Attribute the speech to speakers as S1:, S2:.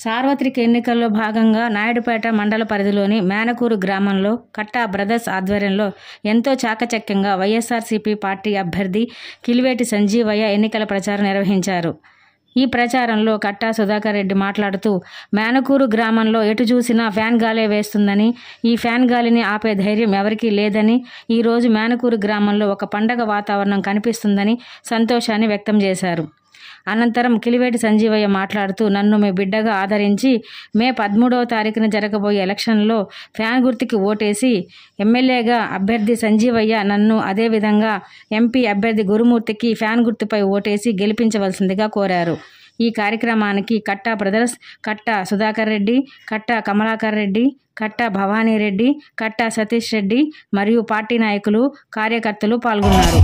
S1: సార్వత్రిక ఎన్నికల్లో భాగంగా నాయుడుపేట మండల పరిధిలోని మేనకూరు గ్రామంలో కట్టా బ్రదర్స్ ఆధ్వర్యంలో ఎంతో చాకచక్యంగా వైఎస్ఆర్సీపీ పార్టీ అభ్యర్థి కిలివేటి సంజీవయ్య ఎన్నికల ప్రచారం నిర్వహించారు. ఈ ప్రచారంలో కట్టా సుధాకర్ రెడ్డి మాట్లాడుతూ మేనకూరు గ్రామంలో ఎటు చూసినా ఫ్యాన్ గాలే వేస్తుందని, ఈ ఫ్యాన్ గాలిని ఆపే ధైర్యం ఎవరికీ లేదని, ఈరోజు మేనకూరు గ్రామంలో ఒక పండగ వాతావరణం కనిపిస్తుందని సంతోషాన్ని వ్యక్తం చేశారు. అనంతరం కిలివేటి సంజీవయ్య మాట్లాడుతూ నన్ను మీ బిడ్డగా ఆదరించి మే 13వ తారీఖున జరగబోయే ఎలక్షన్లో ఫ్యాన్ గుర్తుకి ఓటేసి ఎమ్మెల్యేగా అభ్యర్థి సంజీవయ్య నన్ను, అదేవిధంగా ఎంపీ అభ్యర్థి గురుమూర్తికి ఫ్యాన్ గుర్తుపై ఓటేసి గెలిపించవలసిందిగా కోరారు. ఈ కార్యక్రమానికి కట్టా బ్రదర్స్, కట్టా సుధాకర్ రెడ్డి, కట్టా కమలాకర్ రెడ్డి, కట్టా భవానీ రెడ్డి, కట్టా సతీష్ రెడ్డి మరియు పార్టీ నాయకులు, కార్యకర్తలు పాల్గొన్నారు.